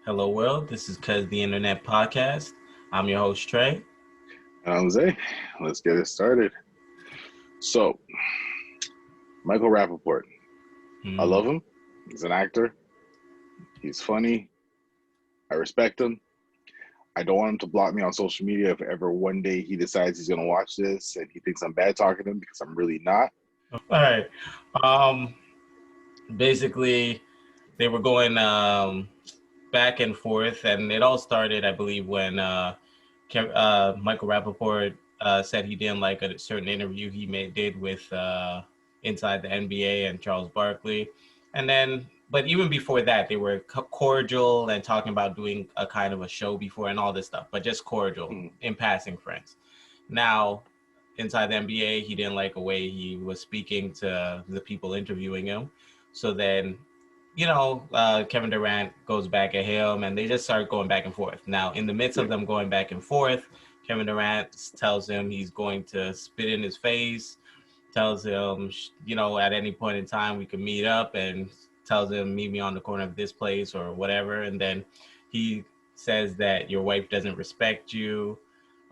Hello, world. This is CuzTheInternet podcast. I'm your host, Trey. And I'm Zay. Let's get it started. So, Michael Rapaport. I Mm, love him. He's an actor. He's funny. I respect him. I don't want him to block me on social media if ever one day he decides he's going to watch this and he thinks I'm bad talking to him because I'm really not. all right. Um, Basically, they were going back and forth, and it all started, I believe, when Michael Rapaport said he didn't like a certain interview did with Inside the NBA and Charles Barkley, and then. But even before that, they were cordial and talking about doing a kind of a show before and all this stuff, but just cordial Mm, in passing friends. Now, inside the NBA, he didn't like the way he was speaking to the people interviewing him. So then, Kevin Durant goes back at him and they just start going back and forth. Now, in the midst yeah. of them going back and forth, Kevin Durant tells him he's going to spit in his face, tells him, at any point in time we can meet up, and tells him, meet me on the corner of this place or whatever. And then he says that your wife doesn't respect you.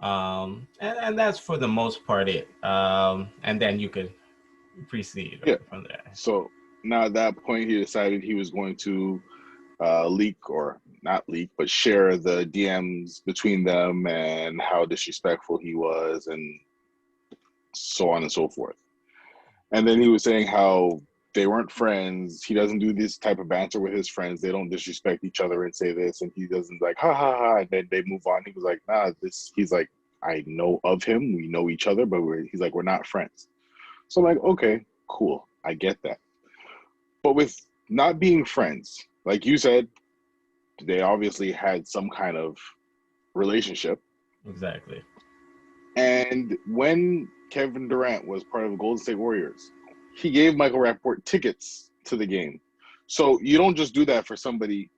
And that's for the most part it. And then you could proceed Yeah. from there. So, now at that point, he decided he was going to leak or not leak, but share the DMs between them and how disrespectful he was and so on and so forth. And then he was saying how they weren't friends. He doesn't do this type of banter with his friends. They don't disrespect each other and say this. And he doesn't like, ha ha ha. And then they move on. He was like, nah, he's like, I know of him. We know each other, but he's like, we're not friends. So I'm like, okay, cool. I get that. But with not being friends, like you said, they obviously had some kind of relationship. Exactly. And when Kevin Durant was part of the Golden State Warriors, he gave Michael Rappaport tickets to the game. So you don't just do that for somebody.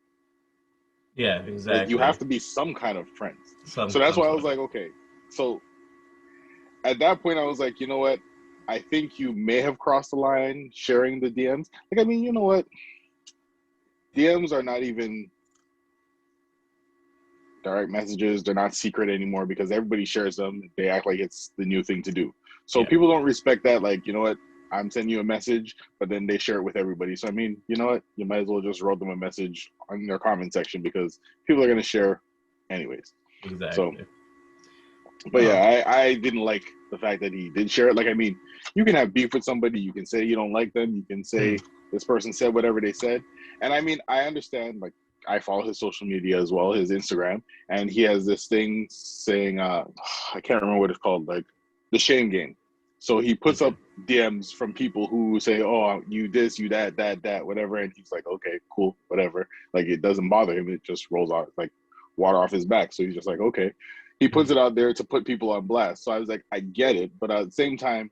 Yeah, Like you exactly. have to be some kind of friends. Some So that's some why I sort was of. like, okay. So at that point, I was like, you know what? I think you may have crossed the line sharing the DMs. Like, I mean, you know what? DMs are not even direct messages. They're not secret anymore because everybody shares them. They act like it's the new thing to do. So Yeah, people don't respect that. Like, you know what? I'm sending you a message, but then they share it with everybody. So I mean, you know what? You might as well just wrote them a message on their comment section because people are gonna share anyways. So, exactly. but Oh, yeah, I didn't like the fact that he did share it. Like, I mean, you can have beef with somebody. You can say you don't like them. You can hmm, say this person said whatever they said. And I mean, I understand. Like, I follow his social media as well, his Instagram, and he has this thing saying, I can't remember what it's called, like the shame game. So he puts okay. up DMs from people who say, "Oh, you this, you that, that, whatever," and he's like, "Okay, cool, whatever." Like it doesn't bother him; it just rolls off like water off his back. So he's just like, "Okay." He puts Hmm. it out there to put people on blast. So I was like, I get it, but at the same time,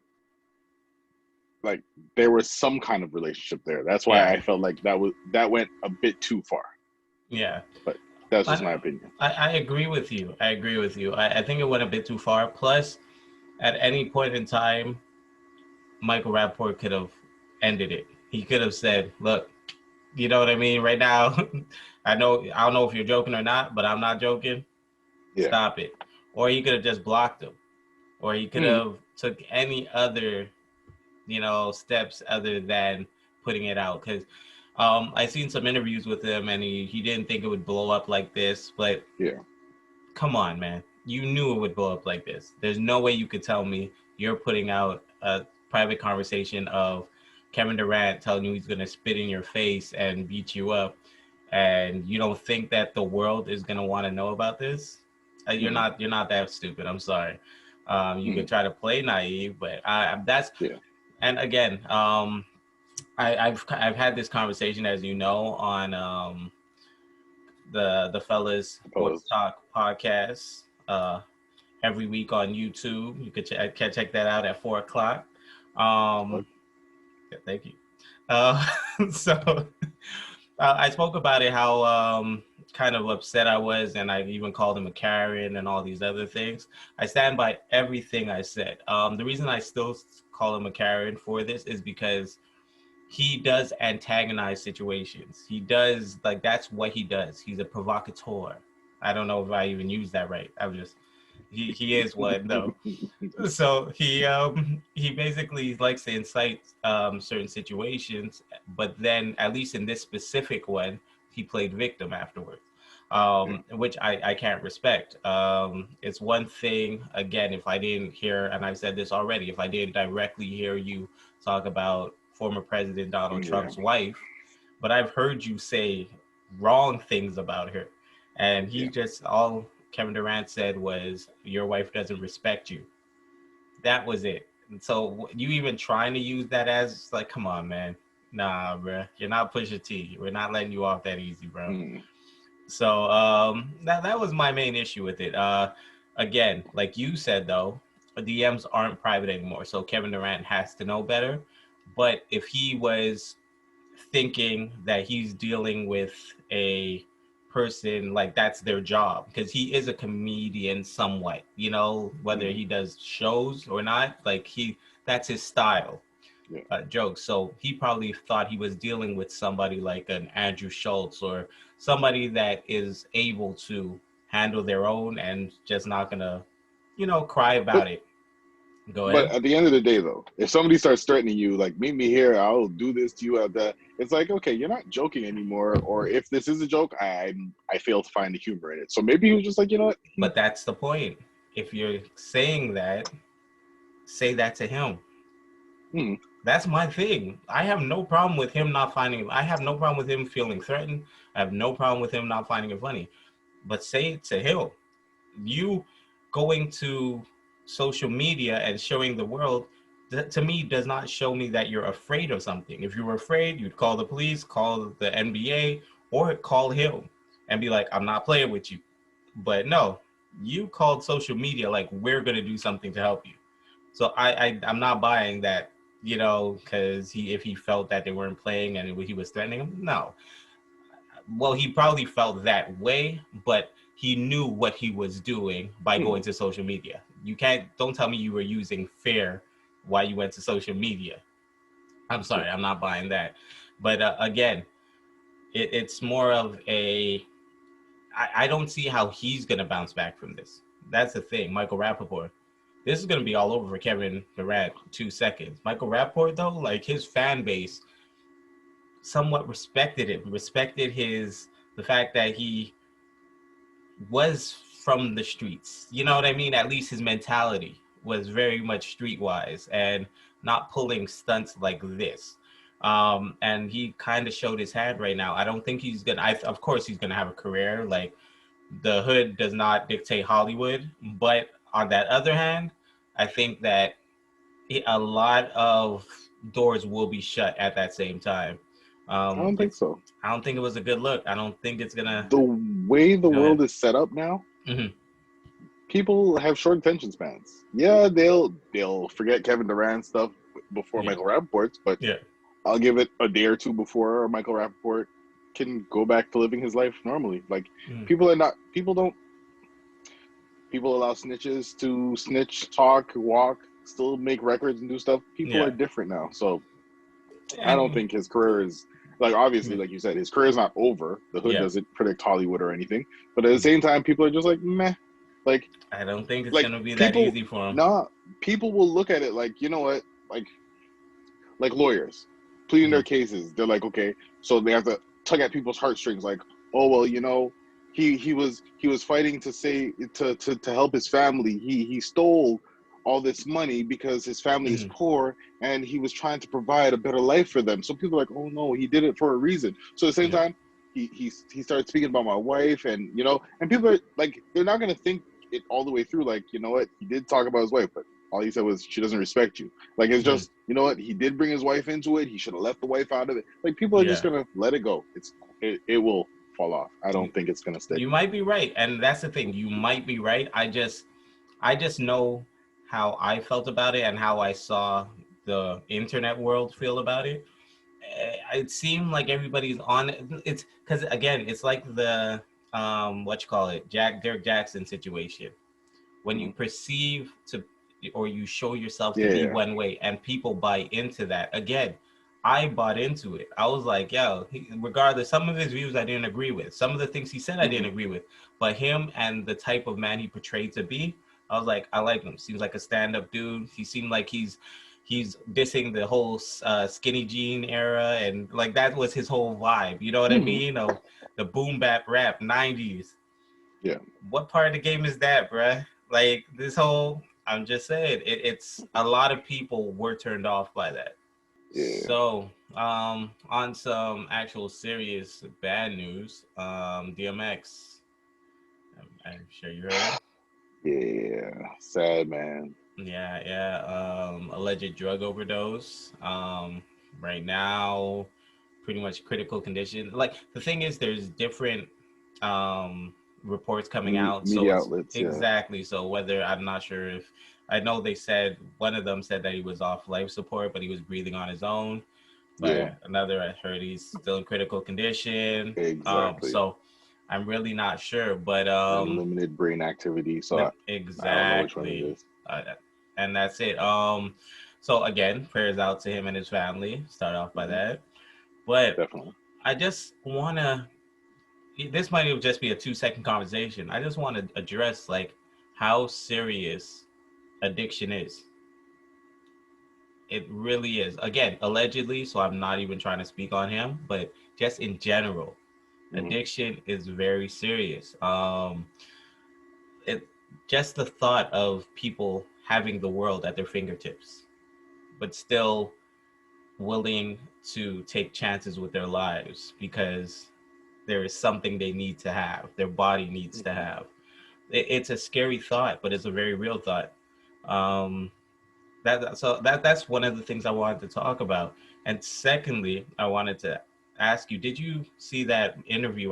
like there was some kind of relationship there. That's why Yeah, I felt like that went a bit too far. yeah. But that's just I, my opinion. I agree with you. I agree with you. I think it went a bit too far. Plus, at any point in time, Michael Rapport could have ended it. He could have said, "Look, you know what I mean? Right now, I don't know if you're joking or not, but I'm not joking. Yeah. Stop it." Or he could have just blocked him, or he could Mm, have took any other, steps other than putting it out. Because I seen some interviews with him, and he didn't think it would blow up like this. But yeah. come on, man, you knew it would blow up like this. There's no way you could tell me you're putting out a private conversation of Kevin Durant telling you he's gonna spit in your face and beat you up, and you don't think that the world is gonna want to know about this. Mm, You're not that stupid. I'm sorry. You could mm, try to play naive, but that's yeah. and again, I've had this conversation, as you know, on the fellas Sports Fellas. Talk podcast every week on YouTube. You could check that out at 4 o'clock. Fuck. Um, yeah, thank you. Uh, so I spoke about it, how kind of upset I was, and I even called him a Karen and all these other things. I stand by everything I said. The reason I still call him a Karen for this is because he does antagonize situations. He does, like, that's what he does. He's a provocateur. I don't know if I even used that right. I'm just, he is one though. So he basically likes to incite certain situations, but then at least in this specific one, he played victim afterwards, which I can't respect. It's one thing, again, if I didn't hear, and I've said this already, if I didn't directly hear you talk about former President Donald Trump's wife, but I've heard you say wrong things about her, and he just, all Kevin Durant said was, your wife doesn't respect you. That was it. And so you even trying to use that as, like, come on, man. Nah, bro. You're not Pusha T. We're not letting you off that easy, bro. So that was my main issue with it. Again, like you said, though, DMs aren't private anymore. So Kevin Durant has to know better. But if he was thinking that he's dealing with a person, like, that's their job, because he is a comedian somewhat, you know, whether he does shows or not, like, that's his style, jokes. So he probably thought he was dealing with somebody like an Andrew Schultz, or somebody that is able to handle their own and just not gonna, you know, cry about it. Go ahead. But at the end of the day, though, if somebody starts threatening you, like, meet me here, I'll do this to you at that, it's like, okay, you're not joking anymore. Or if this is a joke, I fail to find the humor in it. So maybe he was just like, you know what? But that's the point. If you're saying that, say that to him. That's my thing. I have no problem with him not finding it. I have no problem with him feeling threatened. I have no problem with him not finding it funny. But say it to him. You going to social media and showing the world, to me, does not show me that you're afraid of something. If you were afraid, you'd call the police, call the NBA, or call him and be like, I'm not playing with you. But no, you called social media like we're going to do something to help you. So I'm not buying that, you know, because if he felt that they weren't playing and he was threatening him, no. Well, he probably felt that way, but he knew what he was doing by going to social media. Don't tell me you were using fear while you went to social media. I'm sorry, I'm not buying that. But again, it's more of I don't see how he's going to bounce back from this. That's the thing. Michael Rapaport. This is going to be all over for Kevin Durant 2 seconds. Michael Rapaport, though, like, his fan base somewhat respected the fact that he was from the streets. You know what I mean? At least his mentality was very much streetwise and not pulling stunts like this. And he kind of showed his hand right now. I don't think he's gonna. Of course, he's gonna have a career. Like, the hood does not dictate Hollywood. But on that other hand, I think that a lot of doors will be shut at that same time. I don't think so. I don't think it was a good look. I don't think it's gonna. The way the world is set up now, people have short attention spans. Yeah, they'll forget Kevin Durant stuff before Michael Rapaport's, but I'll give it a day or two before Michael Rapaport can go back to living his life normally. Like, people allow snitches to snitch, talk, walk, still make records and do stuff. People are different now. So I don't think his career is, like, obviously, like you said, his career is not over. The hood doesn't predict Hollywood or anything. But at the same time, people are just like, meh. Like, I don't think it's going to be that easy for him. Nah, people will look at it like, you know what? Like lawyers pleading their cases. They're like, okay, so they have to tug at people's heartstrings. Like, oh, well, you know, he was fighting to help his family. He stole all this money because his family is poor and he was trying to provide a better life for them. So people are like, oh no, he did it for a reason. So at the same time, he started speaking about my wife, and, you know, and people are like, they're not going to think it all the way through. Like, you know what, he did talk about his wife, but all he said was, she doesn't respect you. Like, it's just, you know what, he did bring his wife into it. He should have left the wife out of it. Like, people are just going to let it go. It will fall off. I don't think it's going to stay. You might be right. And that's the thing. You might be right. I just know how I felt about it and how I saw the internet world feel about it. It seemed like everybody's on it. It's because, again, it's like the Derek Jackson situation. When you perceive to, or you show yourself to be one way, and people buy into that. Again, I bought into it. I was like, yo, regardless, some of his views I didn't agree with. Some of the things he said I didn't agree with. But him and the type of man he portrayed to be, I was like, I like him. Seems like a stand-up dude. He seemed like he's dissing the whole skinny jean era, and like that was his whole vibe. You know what I mean? You know, the boom bap rap 90s. Yeah. What part of the game is that, bruh? Like this whole, I'm just saying, it's a lot of people were turned off by that. Yeah. So, on some actual serious bad news, DMX, I'm sure you heard. Yeah. Sad, man. Yeah. Alleged drug overdose. Right now, pretty much critical condition. Like the thing is, there's different reports coming out. So Media it's outlets, yeah. exactly. So whether I'm not sure if I know they said one of them said that he was off life support, but he was breathing on his own. Yeah. But another, I heard he's still in critical condition. Exactly. So I'm really not sure, but And limited brain activity, so I don't know which one it exactly, is. and that's it. So again, prayers out to him and his family. Start off by that, but Definitely. I just wanna. This might even just be a 2-second conversation. I just want to address like how serious addiction is. It really is. Again, allegedly, so I'm not even trying to speak on him, but just in general, addiction is very serious. It just the thought of people having the world at their fingertips, but still willing to take chances with their lives because there is something they need to have, their body needs to have. It's a scary thought, but it's a very real thought. Um, that's one of the things I wanted to talk about. And secondly, I wanted to ask you, did you see that interview?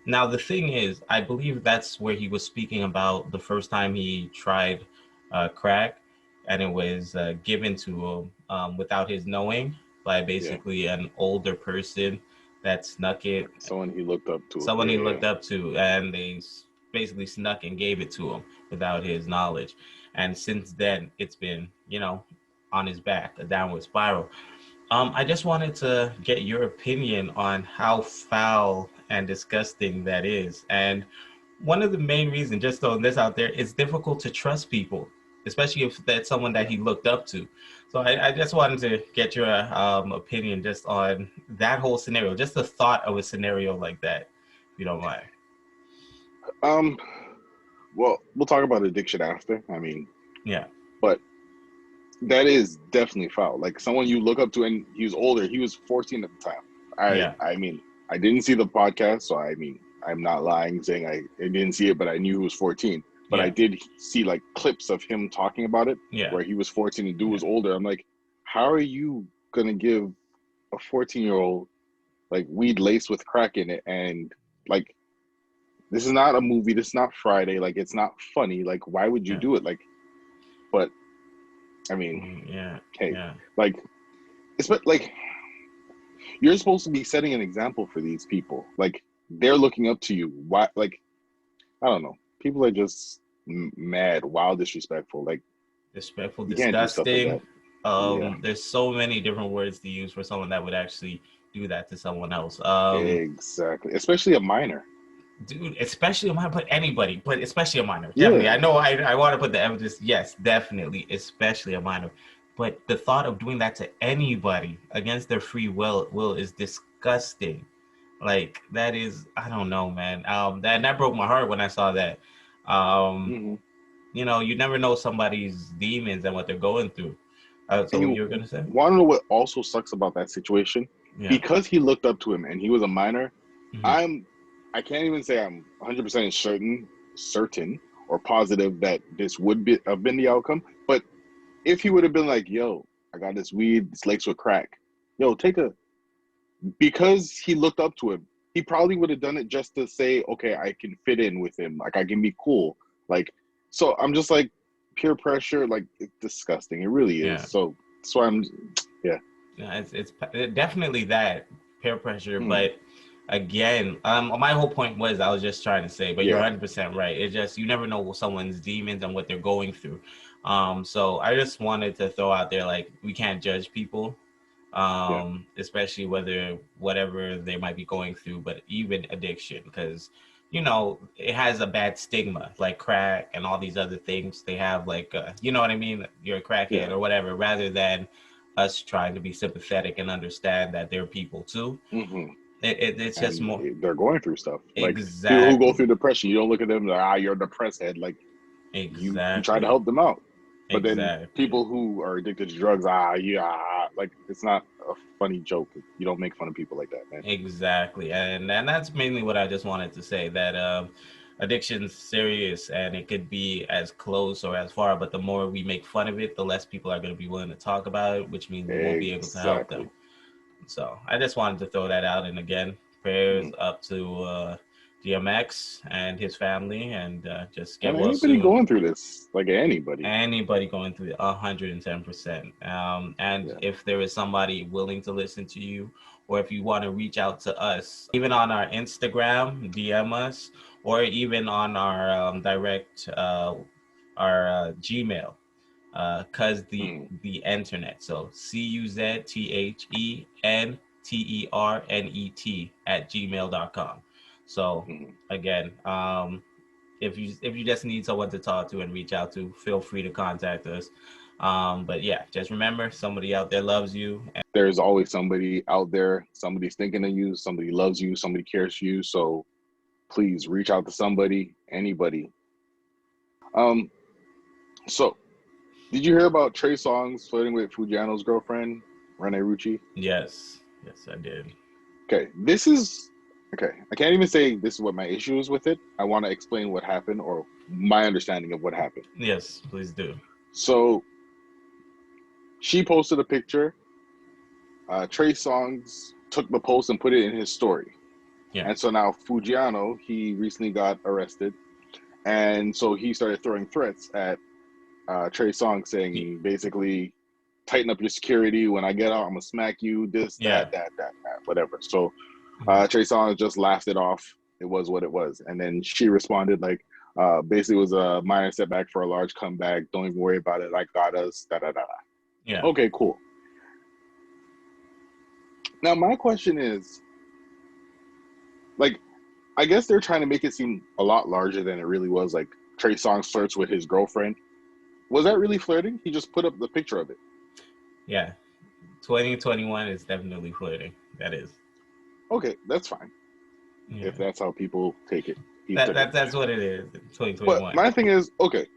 Now the thing is, I believe that's where he was speaking about the first time he tried crack, and it was given to him without his knowing by basically an older person that snuck it. Someone he looked up to. Someone he looked up to, and they basically snuck and gave it to him without his knowledge. And since then, it's been, on his back, a downward spiral. I just wanted to get your opinion on how foul and disgusting that is. And one of the main reasons, just throwing this out there, it's difficult to trust people, especially if that's someone that he looked up to. So I just wanted to get your opinion just on that whole scenario, just the thought of a scenario like that, if you don't mind. Well, we'll talk about addiction after. I mean, yeah, but that is definitely foul. Like someone you look up to, and he was older. He was 14 at the time. I mean, I didn't see the podcast, so I mean, I'm not lying saying I didn't see it, but I knew he was 14. But I did see like clips of him talking about it, where he was 14 and dude was older. I'm like, how are you gonna give a 14-year-old like weed laced with crack in it? And like, this is not a movie. This is not Friday. Like, it's not funny. Like, why would you do it? Like, but I mean, like, it's like you're supposed to be setting an example for these people. Like, they're looking up to you. Why? Like, I don't know. People are just mad, wild, disrespectful. Like, disrespectful, you can't do stuff like that. There's so many different words to use for someone that would actually do that to someone else. Exactly, especially a minor. Dude, especially a minor, but anybody, but especially a minor. Definitely. I know I want to put the emphasis. Yes, definitely, especially a minor. But the thought of doing that to anybody against their free will is disgusting. Like that is, I don't know, man. That broke my heart when I saw that. You know, you never know somebody's demons and what they're going through. So what you were gonna say? Want to know what also sucks about that situation? Because he looked up to him and he was a minor. I can't even say I'm 100% certain or positive that this would have been the outcome. But if he would have been like, yo, I got this weed, it's laced with crack. Yo, because he looked up to him, he probably would have done it just to say, okay, I can fit in with him. Like, I can be cool. Like, so I'm just like, peer pressure, like, it's disgusting. It really is. So I'm, it's definitely that peer pressure, but again, my whole point was I was just trying to say, but you're 100% right. It's just you never know someone's demons and what they're going through. So I just wanted to throw out there, like, we can't judge people. especially whatever they might be going through, but even addiction, because you know it has a bad stigma, like crack and all these other things. They have like, you know what I mean? You're a crackhead or whatever, rather than us trying to be sympathetic and understand that they're people too. Mm-hmm. It's just And more. they're going through stuff. Like people who go Exactly. through depression, you don't look at them like, you're a depressed head. Like you try to Exactly. help them out. But then Exactly. people who are addicted to drugs, like it's not a funny joke. You don't make fun of people like that, man. Exactly. And that's mainly what I just wanted to say, that addiction's serious and it could be as close or as far, but the more we make fun of it, the less people are going to be willing to talk about it, which means we won't be able to help them. Exactly. So I just wanted to throw that out. And again, prayers Mm-hmm. up to DMX and his family, and just get And well anybody soon. going through this, like anybody. Anybody going through 110%. And Yeah. if there is somebody willing to listen to you, or if you want to reach out to us, even on our Instagram, DM us, or even on our direct, our Gmail, cuz the internet. So CuzTheInternet @gmail.com. So Mm-hmm. again, if you just need someone to talk to and reach out to, feel free to contact us. But yeah, just remember, somebody out there loves you. There's always somebody out there. Somebody's thinking of you. Somebody loves you. Somebody cares for you. So please reach out to somebody, anybody. So did you hear about Trey Songz flirting with Fugiano's girlfriend, Rene Rucci? Yes, I did. Okay, this is okay. I can't even say this is what my issue is with it. I want to explain what happened or my understanding of what happened. Yes, please do. So she posted a picture. Trey Songz took the post and put it in his story. Yeah. And so now Fugiano, he recently got arrested. And so he started throwing threats at Trey Songz, saying basically, tighten up your security. When I get out, I'm going to smack you, this, Yeah. that, whatever. So Trey Songz just laughed it off. It was what it was. And then she responded like, basically it was a minor setback for a large comeback. Don't even worry about it. I got us, Yeah. Okay, cool. Now, my question is, like, I guess they're trying to make it seem a lot larger than it really was. Like, Trey Songz flirts with his girlfriend. Was that really flirting? He just put up the picture of it. Yeah. 2021 is definitely flirting. That is. Okay, that's fine. Yeah. If that's how people take it. That's what it is. 2021. But my thing is, okay,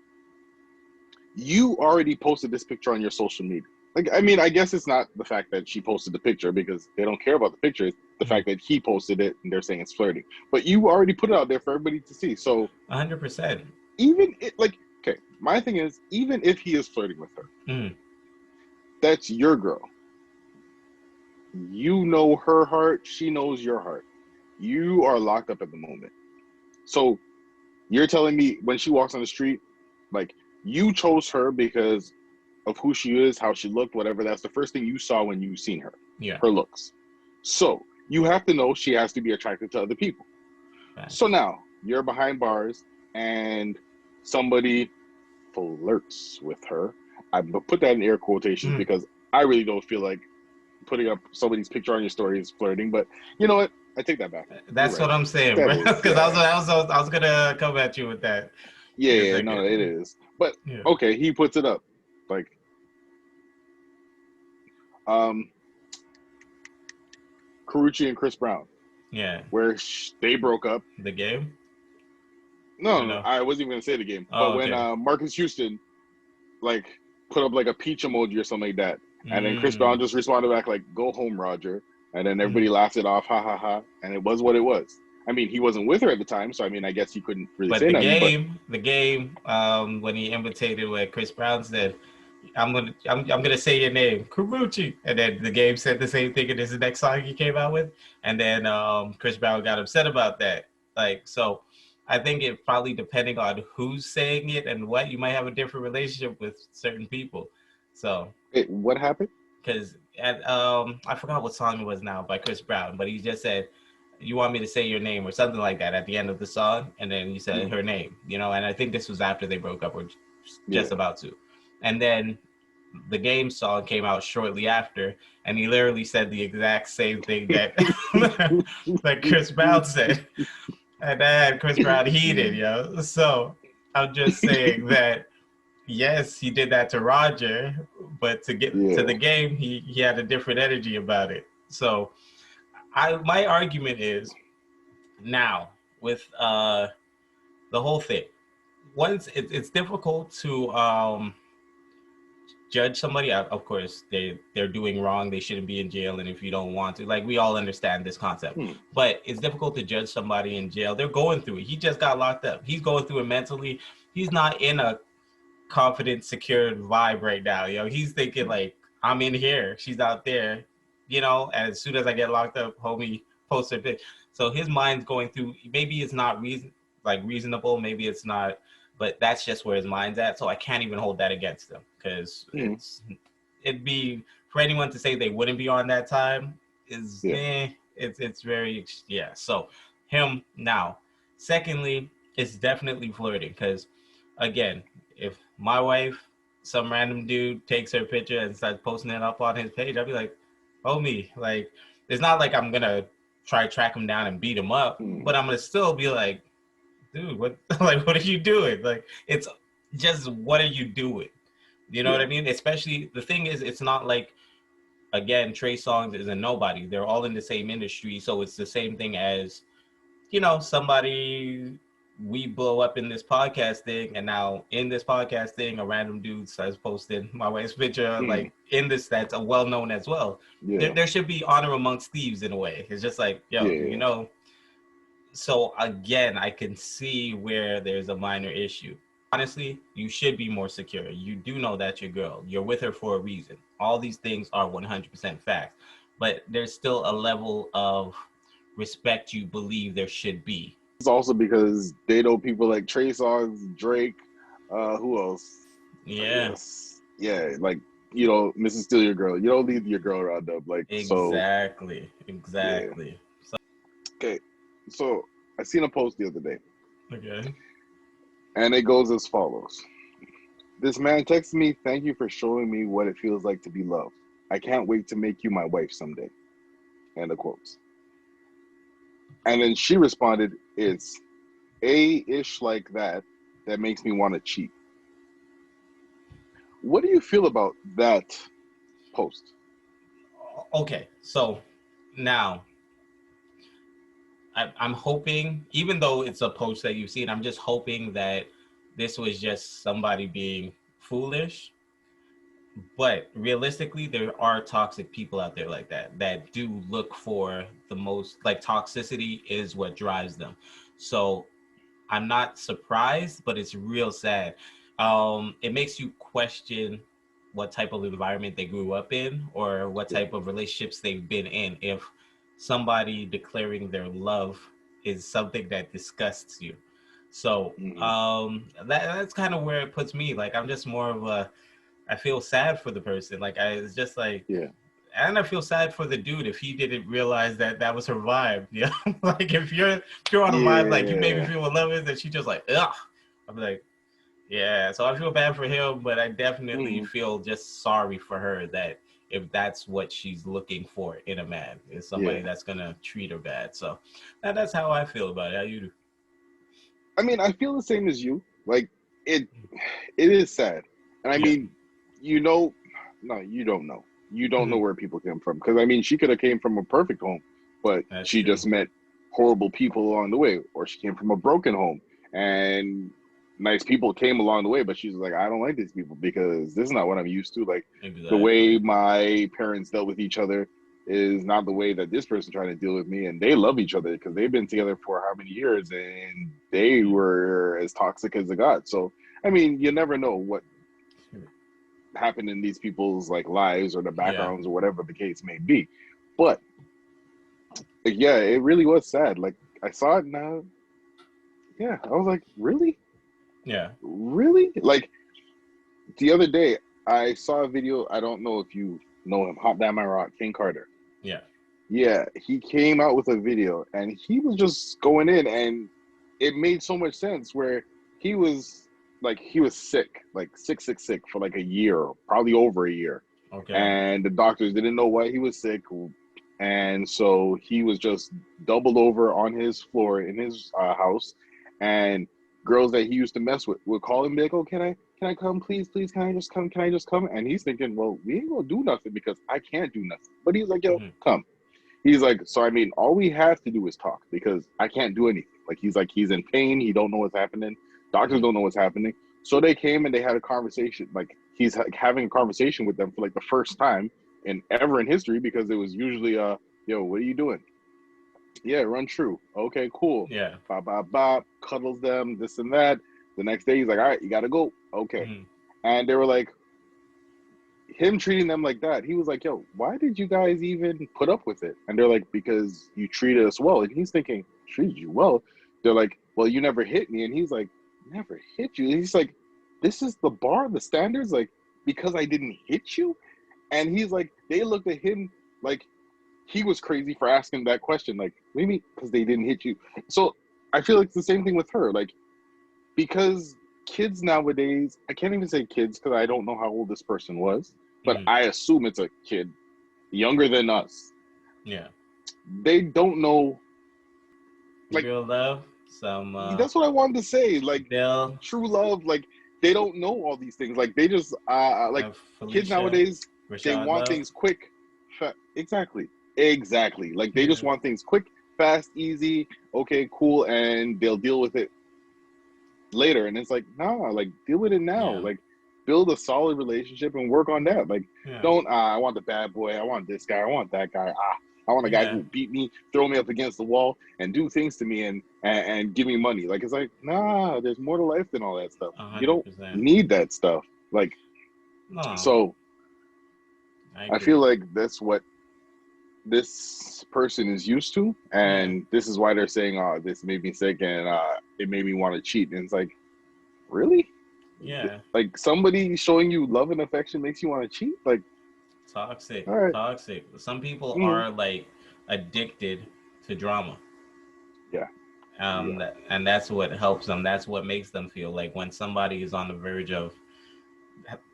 you already posted this picture on your social media. Like, I mean, I guess it's not the fact that she posted the picture because they don't care about the picture. It's the fact that he posted it and they're saying it's flirting. But you already put it out there for everybody to see. So 100%. Even okay, my thing is, even if he is flirting with her, that's your girl. You know her heart. She knows your heart. You are locked up at the moment. So you're telling me when she walks on the street, like, you chose her because of who she is, how she looked, whatever. That's the first thing you saw when you seen her. Yeah. Her looks. So you have to know she has to be attracted to other people. Right. So now you're behind bars and somebody flirts with her. I put that in air quotations because I really don't feel like putting up somebody's picture on your story is flirting. But you know what? I take that back. That's what I'm saying, bro. Because I was gonna come at you with that. Yeah, no, it is. But okay, he puts it up, like, Karrueche and Chris Brown. Yeah. Where they broke up. The game? No, I wasn't even gonna say the game. But when Marcus Houston, like, put up like a peach emoji or something like that, and then Chris Brown just responded back like, "Go home, Roger," and then everybody laughed it off, ha ha ha, and it was what it was. I mean, he wasn't with her at the time, so I mean, I guess he couldn't really say nothing. The game, when he imitated what Chris Brown said, I'm gonna say your name, Karrueche, and then the game said the same thing in his next song he came out with, and then Chris Brown got upset about that. Like, so I think it probably, depending on who's saying it and what, you might have a different relationship with certain people. So what happened? Because I forgot what song it was now by Chris Brown, but he just said, "You want me to say your name," or something like that at the end of the song, and then he said her name, and I think this was after they broke up or just about to. And then the Game song came out shortly after, and he literally said the exact same thing that that Chris Brown said, and that had Chris Brown heated, yo. So I'm just saying that yes, he did that to Roger, but to get to the Yeah. Game, he had a different energy about it. So my argument is now with the whole thing. Once it's difficult to judge somebody. Of course, they're doing wrong. They shouldn't be in jail, and if you don't want to, like, we all understand this concept. But it's difficult to judge somebody in jail. They're going through it. He just got locked up. He's going through it mentally. He's not in a confident, secured vibe right now. You know, he's thinking like, I'm in here, she's out there. You know, and as soon as I get locked up, homie posts a pic. So his mind's going through. Maybe it's not reasonable. Maybe it's not, but that's just where his mind's at. So I can't even hold that against him because it'd be for anyone to say they wouldn't be on that time is it's very So him now. Secondly, it's definitely flirting because again, if my wife, some random dude takes her picture and starts posting it up on his page, I'd be like, homie, like, it's not like I'm gonna try to track him down and beat him up, but I'm gonna still be like, dude, what like what are you doing? Like, it's just what are you doing? You know what I mean? Especially the thing is, it's not like, again, Trey Songz is a nobody. They're all in the same industry, so it's the same thing as, you know, somebody we blow up in this podcast thing, and now in this podcast thing, a random dude starts posting my wife's picture, like in this that's a well known as well. There should be honor amongst thieves in a way. It's just like, yo, you know. So again, I can see where there's a minor issue. Honestly, you should be more secure. You do know that's your girl. You're with her for a reason. All these things are 100% facts, but there's still a level of respect you believe there should be. It's also because they know people like Trey Songz, Drake, who else? Yeah, like, you know, Mrs. Steal Your Girl. You don't leave your girl around them. Like, exactly. Yeah. Okay, so I seen a post the other day. Okay. And it goes as follows. This man texted me, "Thank you for showing me what it feels like to be loved. I can't wait to make you my wife someday." End of quotes. And then she responded, "It's a-ish like that makes me want to cheat." What do you feel about that post? Okay, so now I'm hoping, even though it's a post that you've seen, I'm just hoping that this was just somebody being foolish. But realistically, there are toxic people out there like that do look for the most, like, toxicity is what drives them. So I'm not surprised, but it's real sad. It makes you question what type of environment they grew up in or what type of relationships they've been in. If somebody declaring their love is something that disgusts you. So that's kind of where it puts me. Like, I'm just more of a, I feel sad for the person. Like, it's just like, and I feel sad for the dude if he didn't realize that that was her vibe. Yeah, like if you're on a vibe, like you made me feel what love is, that she just like, ugh. I'm like, yeah. So I feel bad for him, but I definitely feel just sorry for her that if that's what she's looking for in a man, is somebody that's gonna treat her bad. So that's how I feel about it. How you do? I mean, I feel the same as you. Like, it is sad. And I mean, you know, no, you don't know. You don't know where people came from. Because, I mean, she could have came from a perfect home, but she just met horrible people along the way. Or she came from a broken home and nice people came along the way, but she's like, I don't like these people because this is not what I'm used to. Like, the way my parents dealt with each other is not the way that this person trying to deal with me. And they love each other because they've been together for how many years and they were as toxic as it got. So, I mean, you never know what happened in these people's like lives or the backgrounds or whatever the case may be. But like, yeah, it really was sad. Like, I saw it now. Yeah, I was like, really? Yeah. Really? Like, the other day, I saw a video. I don't know if you know him, Hot Damn My Rock, King Carter. Yeah. Yeah, he came out with a video and he was just going in, and it made so much sense where he was like he was sick, like sick for like a year, probably over a year. Okay. And the doctors didn't know why he was sick. And so he was just doubled over on his floor in his house. And girls that he used to mess with would call him and be like, oh, can I come, please, can I just come? And he's thinking, well, we ain't gonna do nothing because I can't do nothing. But he's like, yo, come. He's like, so I mean, all we have to do is talk because I can't do anything. Like he's in pain. He don't know what's happening. Doctors don't know what's happening. So they came and they had a conversation. Like he's having a conversation with them for like the first time ever in history, because it was usually yo, what are you doing? Yeah, run true. Okay, cool. Yeah. Bop, bop, bop, cuddles them, this and that. The next day he's like, all right, you gotta go. Okay. And they were like, him treating them like that, he was like, yo, why did you guys even put up with it? And they're like, because you treated us well. And he's thinking, treated you well? They're like, well, you never hit me. And he's like, never hit you? And he's like, this is the bar, the standards, like, because I didn't hit you? And he's like, they looked at him like he was crazy for asking that question. Like, what do you mean? Because they didn't hit you? So I feel like it's the same thing with her. Like, because kids nowadays, I can't even say kids because I don't know how old this person was, but I assume it's a kid younger than us. Yeah. They don't know. Like, real love. That's what I wanted to say. Like, true love. Like, they don't know all these things. Like, they just like Felicia, kids nowadays. Rashad they want love. Things quick. Exactly. Like they just want things quick, fast, easy. Okay, cool, and they'll deal with it later. And it's like, nah, like deal with it now. Yeah. Like build a solid relationship and work on that. Like don't I want the bad boy. I want this guy. I want that guy. I want a guy who beat me, throw me up against the wall, and do things to me and give me money. Like, it's like, nah, there's more to life than all that stuff. 100%. You don't need that stuff. Like, so I feel like that's what this person is used to. And this is why they're saying, oh, this made me sick and it made me want to cheat. And it's like, really? Yeah. Like, somebody showing you love and affection makes you want to cheat? Like, toxic. All right. Toxic. Some people are like addicted to drama. Yeah. And that's what helps them. That's what makes them feel like when somebody is on the verge of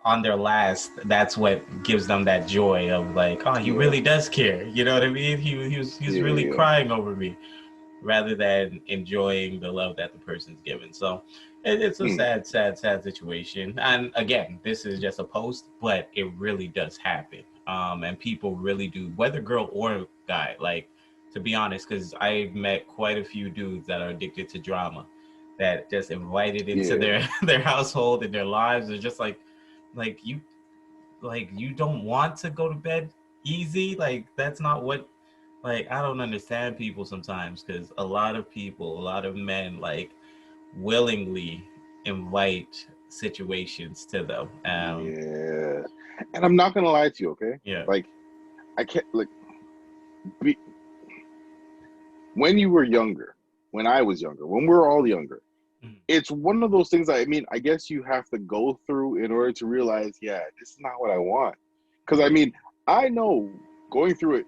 on their last, that's what gives them that joy of like, oh, he really does care. You know what I mean? He's really crying over me, rather than enjoying the love that the person's given. So it's a sad situation. And again, this is just a post, but it really does happen. And people really do, whether girl or guy, like, to be honest, because I've met quite a few dudes that are addicted to drama, that just invited into their household and their lives. They're just like you don't want to go to bed easy. Like, that's not what, like, I don't understand people sometimes, because a lot of men like willingly invite situations to them. And I'm not gonna lie to you, okay? Yeah. Like, I can't, like, when you were younger, when I was younger, when we're all younger, it's one of those things. I mean, I guess you have to go through in order to realize, this is not what I want. Because I mean, I know going through it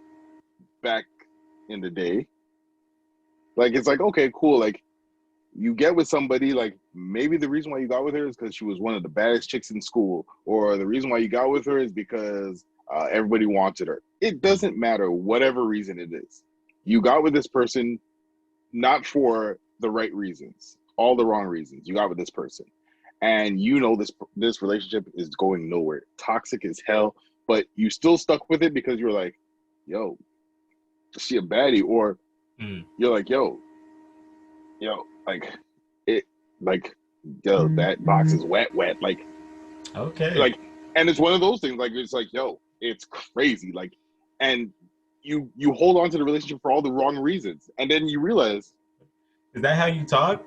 back in the day, like, it's like, okay, cool. Like, you get with somebody, like, maybe the reason why you got with her is because she was one of the baddest chicks in school, or the reason why you got with her is because everybody wanted her. It doesn't matter, whatever reason it is. You got with this person not for the right reasons, all the wrong reasons. You got with this person, and you know this relationship is going nowhere, toxic as hell, but you still stuck with it because you're like, yo, is she a baddie? Or you're like, yo, like, it, like, yo, that box is wet, like, okay, like, and it's one of those things, like, it's like, yo, it's crazy, like, and you hold on to the relationship for all the wrong reasons, and then you realize, is that how you talk?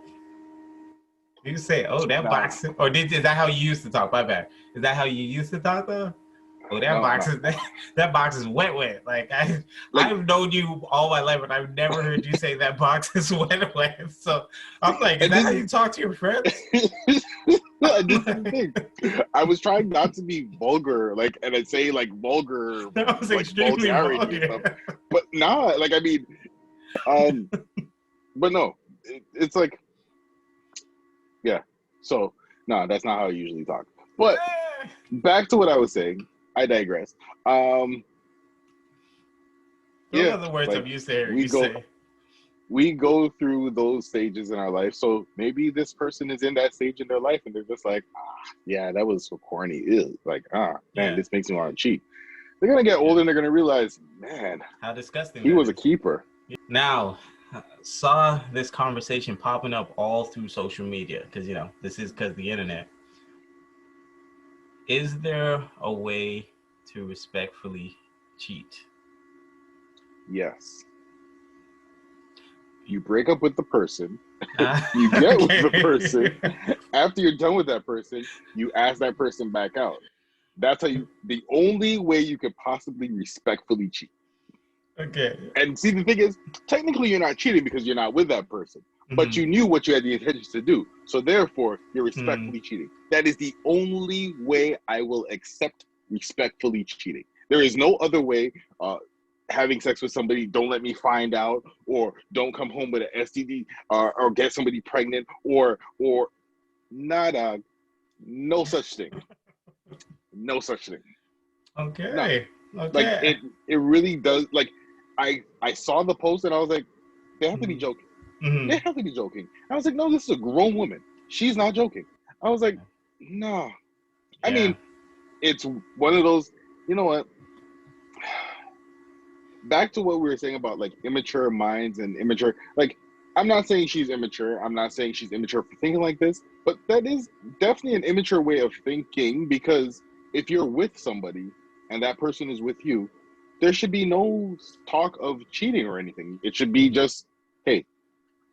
You say, oh, that box, or is that how you used to talk? My bad. Is that how you used to talk though? Oh, that box is wet. Like, I've known you all my life, and I've never heard you say that box is wet. So I'm like, is that how you talk to your friends? This is the thing. I was trying not to be vulgar, like, and I'd say like vulgar, that was like, extremely vulgar. And stuff. But nah, like, I mean, but no, it's like, yeah. So No, that's not how I usually talk. But back to what I was saying. I digress. Those Yeah, are the words like I'm used to hearing we you go say. we go through those stages in our life. So maybe this person is in that stage in their life and they're just like, yeah, that was so corny. Ew. Like, man, Yeah. this makes me want to cheat. They're gonna get older and they're gonna realize, man, How disgusting he that was a is. keeper. Now, saw this conversation popping up all through social media because, this is because the internet. Is there a way to respectfully cheat? Yes. You break up with the person, you get Okay. with the person. After you're done with that person, you ask that person back out. That's the only way you could possibly respectfully cheat. Okay. And see, the thing is, technically you're not cheating because you're not with that person, but you knew what you had the intentions to do. So therefore, you're respectfully cheating. That is the only way I will accept respectfully cheating. There is no other way. Having sex with somebody, don't let me find out, or don't come home with an STD, or get somebody pregnant, or nada, no such thing. No such thing. No. Okay. Like Okay. it really does. Like I saw the post and I was like, they have to be joking. They have to be joking. I was like, no, this is a grown woman. She's not joking. I was like, no. I mean, it's one of those, you know what? Back to what we were saying about like immature minds and immature, like, I'm not saying she's immature. I'm not saying she's immature for thinking like this, but that is definitely an immature way of thinking, because if you're with somebody and that person is with you, there should be no talk of cheating or anything. It should be just, hey,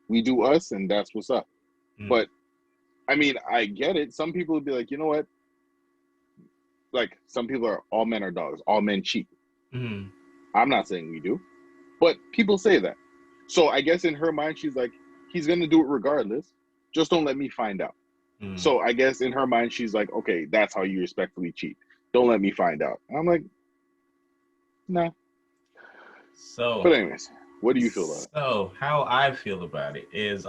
we do us and that's what's up. But I mean, I get it. Some people would be like, you know what? Like, some people are, all men are dogs, all men cheat. I'm not saying we do, but people say that. So I guess in her mind, she's like, he's going to do it regardless. Just don't let me find out. So I guess in her mind, she's like, okay, that's how you respectfully cheat. Don't let me find out. And I'm like, nah. So, But anyways, what do you feel about it? So how I feel about it is,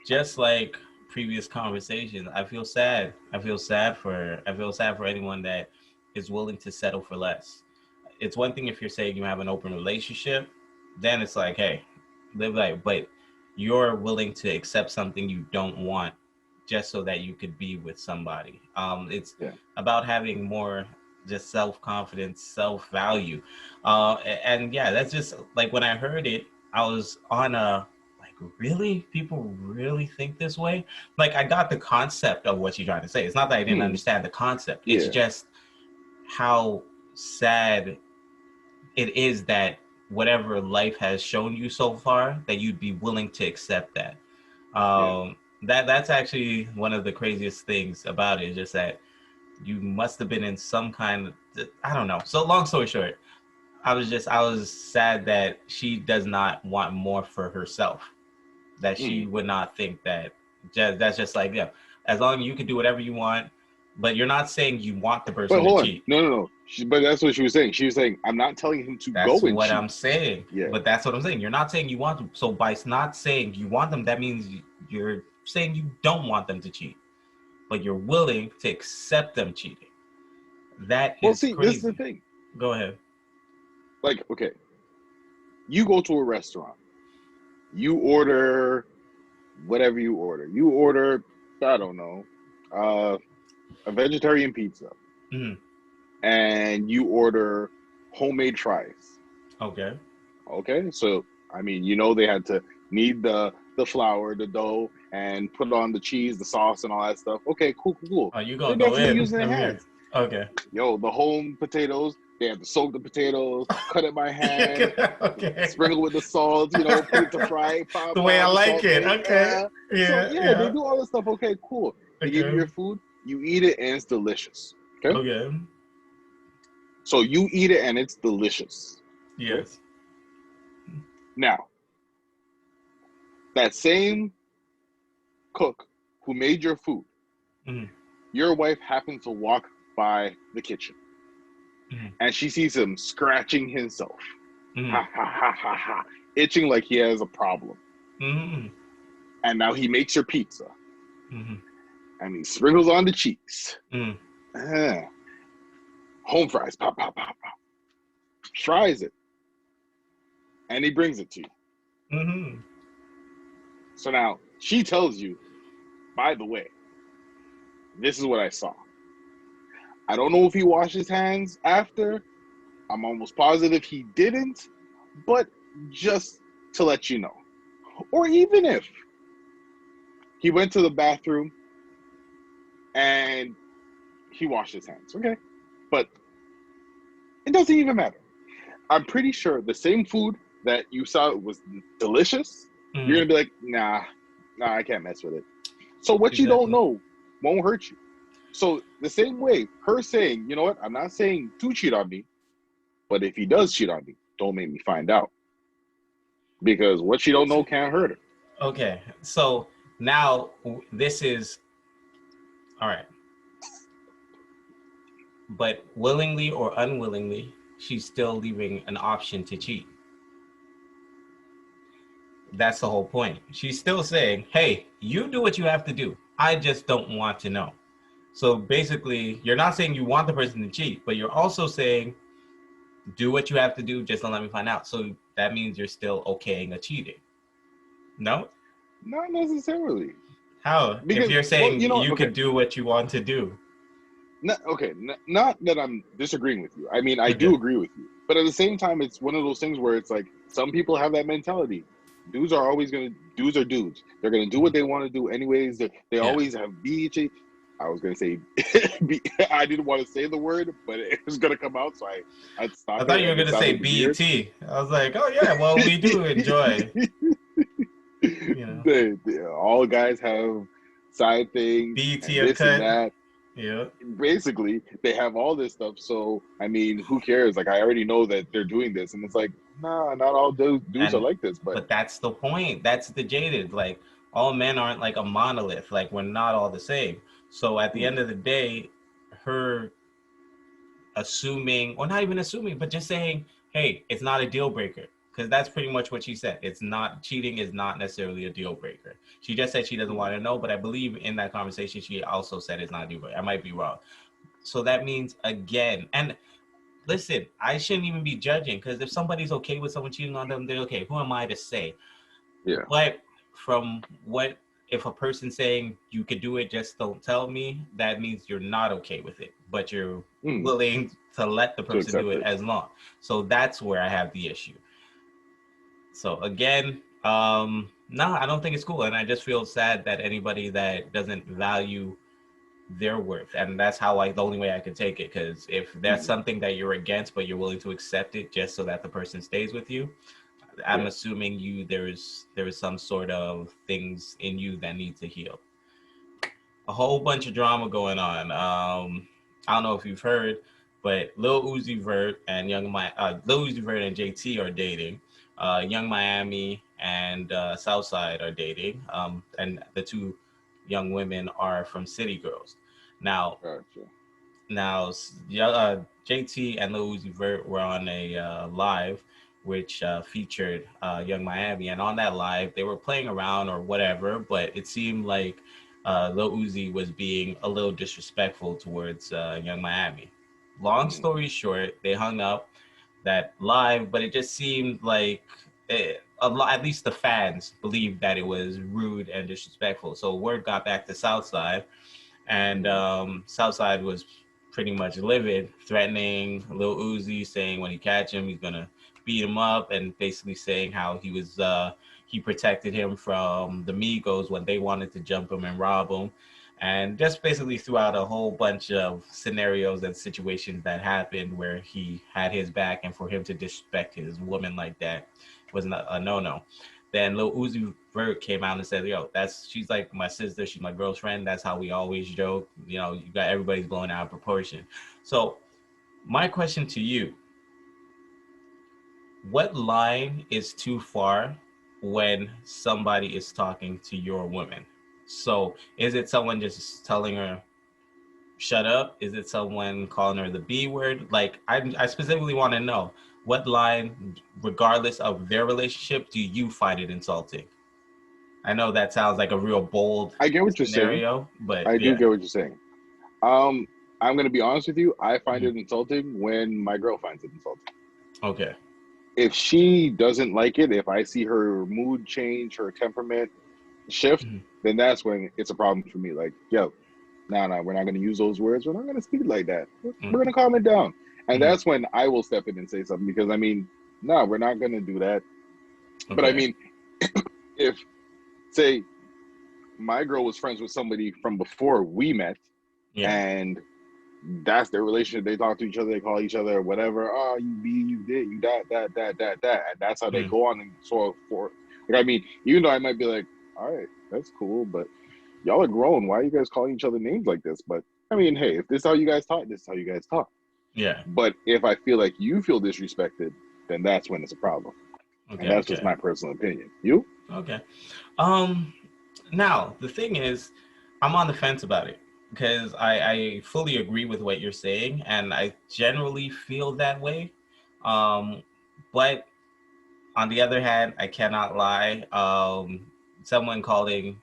just like previous conversations, I feel sad. I feel sad for anyone that is willing to settle for less. It's one thing if you're saying you have an open relationship, then it's like, hey, live life. But you're willing to accept something you don't want just so that you could be with somebody. It's about having more just self-confidence, self-value. And yeah, that's just like when I heard it, I was on a like, really? People really think this way? Like, I got the concept of what you're trying to say. It's not that I didn't understand the concept. It's just how sad it is that whatever life has shown you so far, that you'd be willing to accept that. That's actually one of the craziest things about it, is just that you must have been in some kind of, I don't know. So long story short, I was sad that she does not want more for herself. That she would not think that that's just like, yeah, as long as you can do whatever you want, but you're not saying you want the person But to hold on. cheat. No. But that's what she was saying. She was saying, I'm not telling him to That's go and what cheat. I'm saying. Yeah. But that's what I'm saying. You're not saying you want them. So by not saying you want them, that means you're saying you don't want them to cheat, but you're willing to accept them cheating. That Well, is see, this is the crazy. thing. Go ahead. Like, okay, you go to a restaurant, you order whatever you order. You order, I don't know, a vegetarian pizza, and you order homemade fries. Okay. Okay, so I mean, they had to knead the flour, the dough, and put on the cheese, the sauce, and all that stuff. Okay, cool. Oh, you They're gonna go definitely in? using their hands. Okay. Yo, the home potatoes, they have to soak the potatoes, cut it by hand, Okay. sprinkle with the salt, put it to fry, The way I the like salt it. thing. Okay. So Yeah. they do all this stuff. Okay, cool. They give you Okay. your food, you eat it, and it's delicious. Okay. Okay. So you eat it and it's delicious. Yes. Okay? Now, that same cook who made your food, your wife happens to walk by the kitchen, and she sees him scratching himself, itching like he has a problem. And now he makes your pizza, and he sprinkles on the cheeks. Mm. Home fries, pop, pop, pop, pop. Tries it, and he brings it to you. Mm-hmm. So now she tells you, by the way, this is what I saw. I don't know if he washed his hands after. I'm almost positive he didn't, but just to let you know. Or even if he went to the bathroom and he washed his hands, okay? But it doesn't even matter. I'm pretty sure the same food that you saw was delicious, you're gonna be like, nah, I can't mess with it. So what you don't know won't hurt you. So the same way, her saying, you know what, I'm not saying to cheat on me, but if he does cheat on me, don't make me find out. Because what she don't know can't hurt her. Okay, so now this is, all right. But willingly or unwillingly, she's still leaving an option to cheat. That's the whole point. She's still saying, hey, you do what you have to do. I just don't want to know. So basically, you're not saying you want the person to cheat, but you're also saying, do what you have to do, just don't let me find out. So that means you're still okaying a cheating. No? Not necessarily. How? Because, if you're saying well, you know, you okay. could do what you want to do. Not that I'm disagreeing with you. I mean, I do agree with you. But at the same time, it's one of those things where it's like, some people have that mentality. Dudes are dudes. They're going to do what they want to do anyways. They always have BET. I was going to say, I didn't want to say the word, but it was going to come out. So I stopped. I thought you were going to say BET. I was like, oh yeah, well, we do enjoy. You know. All guys have side things, BET and this and that. Yeah. Basically, they have all this stuff. So, I mean, who cares? Like, I already know that they're doing this. And it's like, nah, not all dudes are like this. But that's the point. That's the jaded. Like, all men aren't like a monolith. Like, we're not all the same. So, at the end of the day, her assuming, or not even assuming, but just saying, hey, it's not a deal breaker. Because that's pretty much what she said. It's not, cheating is not necessarily a deal breaker. She just said she doesn't want to know, but I believe in that conversation, she also said it's not a deal breaker. I might be wrong. So that means, again, and listen, I shouldn't even be judging, because if somebody's okay with someone cheating on them, they're okay. Who am I to say? Yeah. But from what, if a person's saying you could do it, just don't tell me, that means you're not okay with it, but you're willing to let the person do it as long. So that's where I have the issue. So again, no, I don't think it's cool. And I just feel sad that anybody that doesn't value their worth, and that's how the only way I can take it, because if that's something that you're against but you're willing to accept it just so that the person stays with you, I'm assuming there is some sort of things in you that need to heal. A whole bunch of drama going on. I don't know if you've heard, but Lil Uzi Vert and Lil Uzi Vert and JT are dating. Young Miami and Southside are dating, and the two young women are from City Girls. Now, JT and Lil Uzi Vert were on a live which featured Young Miami, and on that live they were playing around or whatever, but it seemed like Lil Uzi was being a little disrespectful towards Young Miami. Long story short, they hung up that live, but it just seemed like at least the fans believed that it was rude and disrespectful. So word got back to Southside, and Southside was pretty much livid, threatening Lil Uzi, saying when he catch him, he's gonna beat him up, and basically saying how he protected him from the Migos when they wanted to jump him and rob him, and just basically threw out a whole bunch of scenarios and situations that happened where he had his back, and for him to disrespect his woman like that was not a no-no. Then Lil Uzi Vert came out and said, yo, she's like my sister, she's my girlfriend, that's how we always joke. You know, you got everybody's blown out of proportion. So my question to you, what line is too far when somebody is talking to your woman? So is it someone just telling her, shut up? Is it someone calling her the B word? Like, I specifically want to know, what line, regardless of their relationship, do you find it insulting? I know that sounds like a real bold I get what you're saying. scenario, but I do yeah. get what you're saying. Um, I'm gonna be honest with you. I find Mhm. it insulting when my girl finds it insulting. Okay. If she doesn't like it, if I see her mood change, her temperament shift, Mhm. then that's when it's a problem for me. Like, yo, nah, we're not gonna use those words. We're not gonna speak like that. We're gonna Mhm. calm it down. And Mhm. that's when I will step in and say something because I mean, no, we're not gonna do that. But I Okay. mean, if say my girl was friends with somebody from before we met, Yeah. and that's their relationship. They talk to each other, they call each other, whatever. Oh, you be, you did, you that, and that's how they Mhm. go on and so forth. Like, I mean, even though I might be like, all right, that's cool, but y'all are grown. Why are you guys calling each other names like this? But I mean, hey, if this is how you guys talk, this is how you guys talk. Yeah. But if I feel like you feel disrespected, then that's when it's a problem, and Okay. that's just Okay. my personal opinion. You? Okay. Um. Now the thing is, I'm on the fence about it because I fully agree with what you're saying, and I generally feel that way. Um. But on the other hand, I cannot lie. Someone calling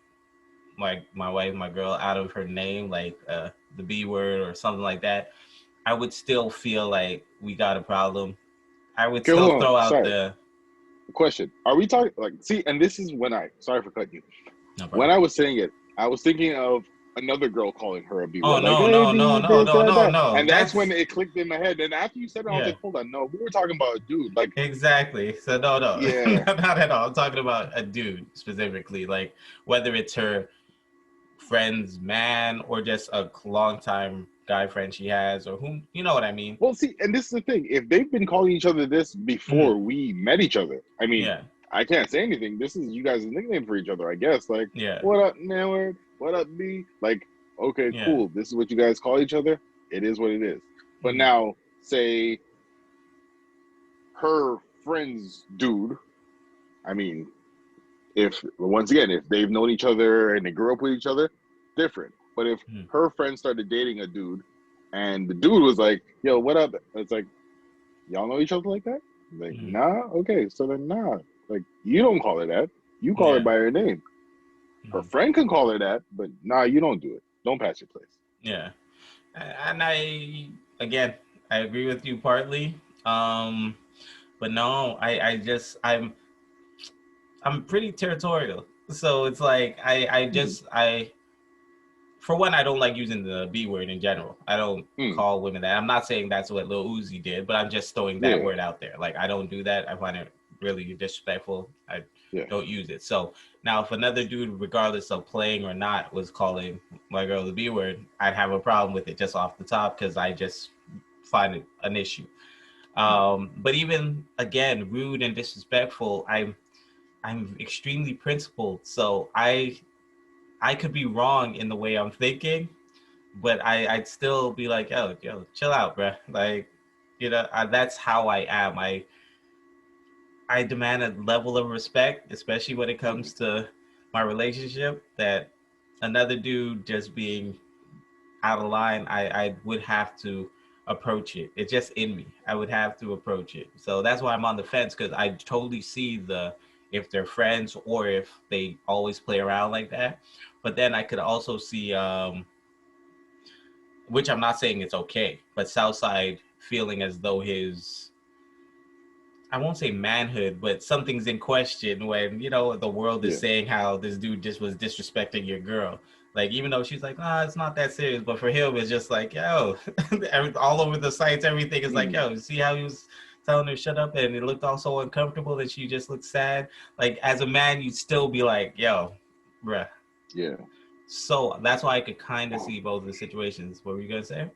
my wife, my girl, out of her name, like the B word or something like that, I would still feel like we got a problem. I would Okay, still hold on. throw out Sorry. the Question: Are we talking like? See, and this is when I. Sorry for cutting you. no When problem. I was saying it, I was thinking of another girl calling her a B Oh word, like, no hey, no no B, no this, no that, no that. no. And that's when That's it clicked in my head. And after you said it, I was yeah, like, hold on, no, we were talking about a dude. Like, exactly. So no yeah. not at all. I'm talking about a dude specifically, like whether it's her friend's man or just a long time guy friend she has or whom you know what I mean. Well, see, and this is the thing. If they've been calling each other this Mhm. before we met each other, I mean, Yeah, I can't say anything. This is you guys' nickname for each other, I guess. Like, yeah, what up, Noward? What up, B? Like, okay, yeah. cool. This is what you guys call each other. It is what it is. But Mhm. now, say her friend's dude. I mean, if once again, if they've known each other and they grew up with each other, different. But if Mhm. her friend started dating a dude and the dude was like, yo, what up? It's like, y'all know each other like that? Like, Mhm. nah, okay, so then nah. Like, you don't call her that. You call her Yeah. by her name. Her Mhm. friend can call her that, but nah, you don't do it. Don't pass your place. Yeah. And I again I agree with you partly. Um but no, I'm pretty territorial. So it's like Mm, I for one, I don't like using the B word in general. I don't mm, call women that. I'm not saying that's what Lil Uzi did, but I'm just throwing that yeah, word out there. Like I don't do that. I find it really disrespectful. I yeah. don't use it. So now, if another dude, regardless of playing or not, was calling my girl the B word, I'd have a problem with it just off the top because I just find it an issue. Mm, But even again, rude and disrespectful, I'm extremely principled. So I could be wrong in the way I'm thinking, but I'd still be like, yo, chill out, bro. Like, that's how I am. I demand a level of respect, especially when it mm, comes to my relationship. That another dude just being out of line, I would have to approach it. It's just in me. I would have to approach it. So that's why I'm on the fence because I totally see the if they're friends or if they always play around like that. But then I could also see which I'm not saying it's okay, but Southside feeling as though his I won't say manhood, but something's in question when, the world is yeah. saying how this dude just was disrespecting your girl. Like, even though she's like, it's not that serious, but for him, it's just like, yo, all over the sites, everything is like, Mm, yo, see how he was telling her shut up and it looked all so uncomfortable that she just looked sad. Like, as a man, you'd still be like, yo, bruh. yeah. So that's why I could kind of see both of the situations. What were you going to say?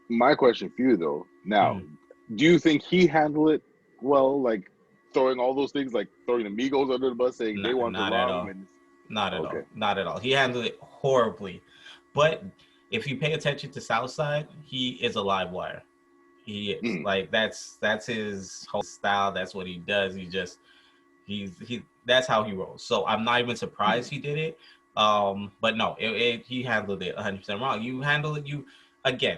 My question for you though, now, Mm. do you think he handled it well, like throwing all those things, like throwing the Migos under the bus, saying they want the Not at love, all. and Not at all. okay, Not at all. He handled it horribly. But if you pay attention to Southside, he is a live wire. He is mm, like that's his whole style. That's what he does. He that's how he rolls. So I'm not even surprised mm, he did it. But no, he handled it 100% wrong. You handle it. Again,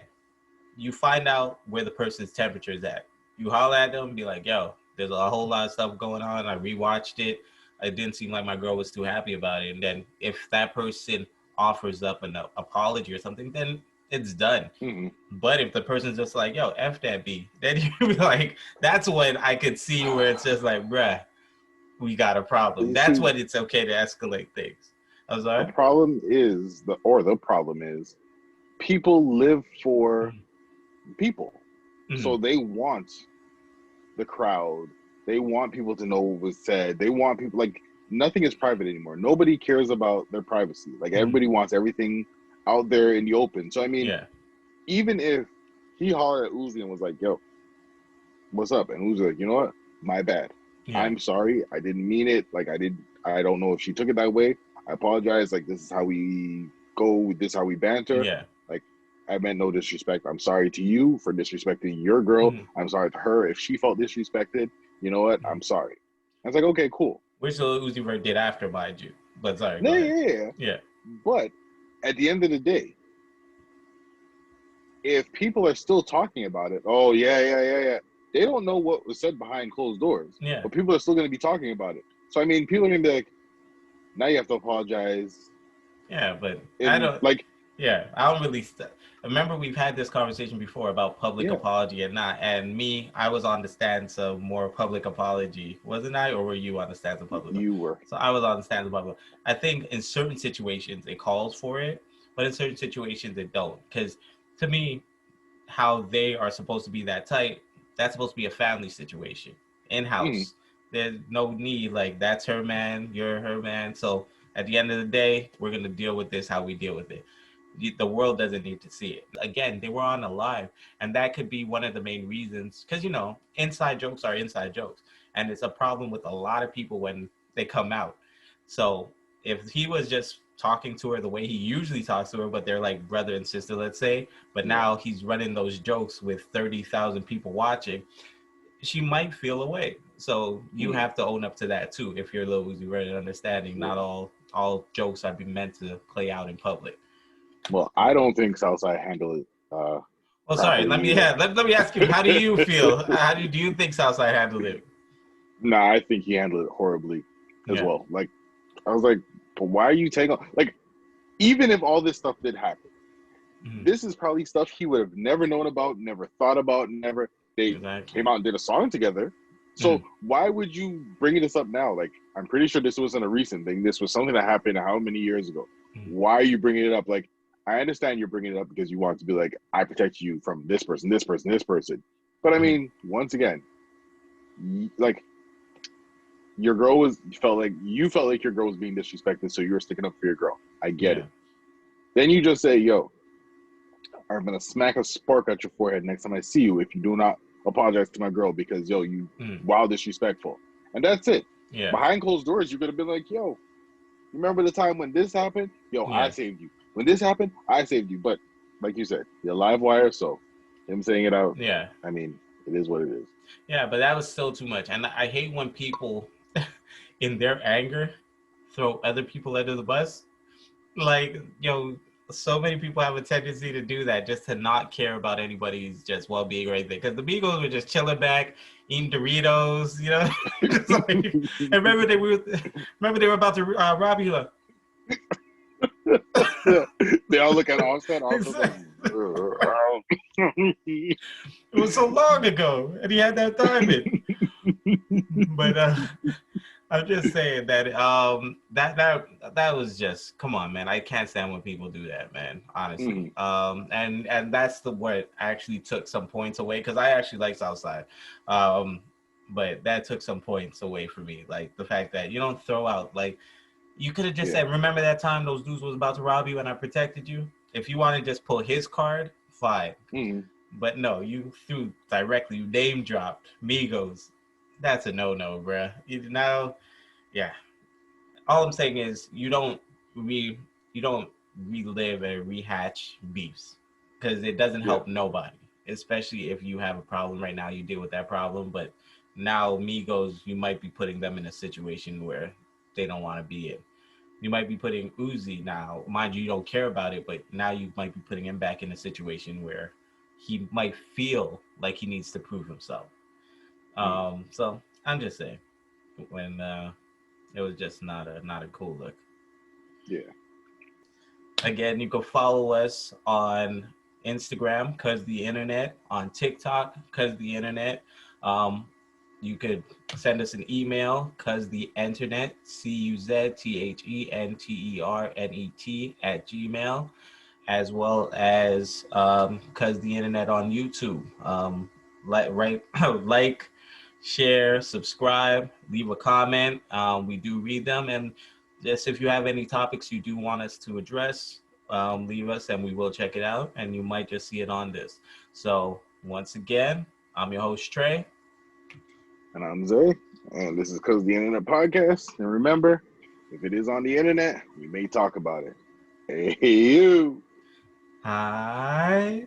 you find out where the person's temperature is at. You holler at them, be like, "Yo, there's a whole lot of stuff going on. I rewatched it. it didn't seem like my girl was too happy about it. And then if that person offers up an apology or something, then it's done. Mm-hmm. But if the person's just like, yo, F that B, then you be like, that's when I could see where it's just like, bruh, we got a problem. You That's see, when it's okay to escalate things. I'm the sorry? problem is the problem is people live for people. So they want the crowd. They want people to know what was said. They want people, like, nothing is private anymore. Nobody cares about their privacy. Like, everybody wants everything out there in the open. So I mean, Yeah. even if he hollered at Uzi and was like, yo, what's up? And Uzi like, you know what? My bad. Yeah. I'm sorry. I didn't mean it. Like, I don't know if she took it that way. I apologize. Like, this is how we go. This is how we banter. Yeah. Like, I meant no disrespect. I'm sorry to you for disrespecting your girl. I'm sorry to her if she felt disrespected. You know what? I'm sorry. I was like, okay, cool. Which Lil Uzi Vert did after, mind you. But sorry, go Yeah, ahead. yeah. But at the end of the day, if people are still talking about it, oh, yeah. They don't know what was said behind closed doors. Yeah. But people are still going to be talking about it. So, I mean, people are going to be like, now you have to apologize. Yeah, but And, I don't... like... Yeah, I don't really... Remember, we've had this conversation before about public apology and not. And me, I was on the stance of more public apology. Wasn't I? Or were you on the stance of public? You were. So I was on the stance of public. I think in certain situations, it calls for it. But in certain situations, it don't. Because to me, how they are supposed to be that tight, that's supposed to be a family situation. In-house. There's no need. Like, that's her man, you're her man. So at the end of the day, we're going to deal with this how we deal with it. The world doesn't need to see it. Again, they were on a live, and that could be one of the main reasons, because, you know, inside jokes are inside jokes, and it's a problem with a lot of people when they come out. So if he was just talking to her the way he usually talks to her, but they're like brother and sister, let's say, but now he's running those jokes with 30,000 people watching, she might feel away. So you have to own up to that too. If you're Lil Uzi Vert and understanding, not all jokes are meant to play out in public. Well, I don't think Southside handled it. Well, sorry. Let me ask you. How do you feel? Do you think Southside handled it? Nah, I think he handled it horribly as well. Like, I was like, but why are you taking on? Like, even if all this stuff did happen, this is probably stuff he would have never known about, never thought about, never. They came out and did a song together. So why would you bring this up now? Like, I'm pretty sure this wasn't a recent thing. This was something that happened how many years ago? Why are you bringing it up? Like, I understand you're bringing it up because you want to be like, I protect you from this person, this person, this person. But I mean, once again, like, your girl felt like your girl was being disrespected, so you were sticking up for your girl. I get it. Then you just say, yo, I'm going to smack a spark at your forehead next time I see you if you do not apologize to my girl because, yo, you wild disrespectful. And that's it. Yeah. Behind closed doors, you're going to be like, yo, remember the time when this happened? Yo, I saved you. When this happened, I saved you. But like you said, you're live wire, so him saying it out, I mean, it is what it is. Yeah, but that was still too much. And I hate when people, in their anger, throw other people under the bus. Like, yo, so many people have a tendency to do that, just to not care about anybody's just well-being or anything. Because the Beagles were just chilling back, eating Doritos, you know. Like, I remember they were about to rob you. Like, they all look at Offset. It was so long ago, and he had that diamond. But I'm just saying that that was just, come on, man. I can't stand when people do that, man. Honestly, and that's what actually took some points away, because I actually like Southside, but that took some points away for me. Like the fact that you don't throw out, like, you could have just said, remember that time those dudes was about to rob you and I protected you? If you want to just pull his card, fine. But no, you threw directly, you name dropped Migos. That's a no-no, bruh. All I'm saying is you don't relive and rehatch beefs, because it doesn't help nobody, especially if you have a problem right now, you deal with that problem. But now Migos, you might be putting them in a situation where they don't want to be in. You might be putting Uzi now, mind you don't care about it, but now you might be putting him back in a situation where he might feel like he needs to prove himself. So I'm just saying, when It was just not a cool look. Yeah. Again, you can follow us on Instagram, CuzTheInternet, on TikTok, CuzTheInternet. Um, you could send us an email, CuzTheInternet, CuzTheNternet @gmail, as well as CuzTheInternet on YouTube. Like, share, subscribe, leave a comment. We do read them, and just if you have any topics you do want us to address, leave us and we will check it out, and you might just see it on this. So once again, I'm your host Trey, And I'm Zay, and this is Cuz the Internet podcast. And remember, if it is on the internet, we may talk about it. Hey, you. hi.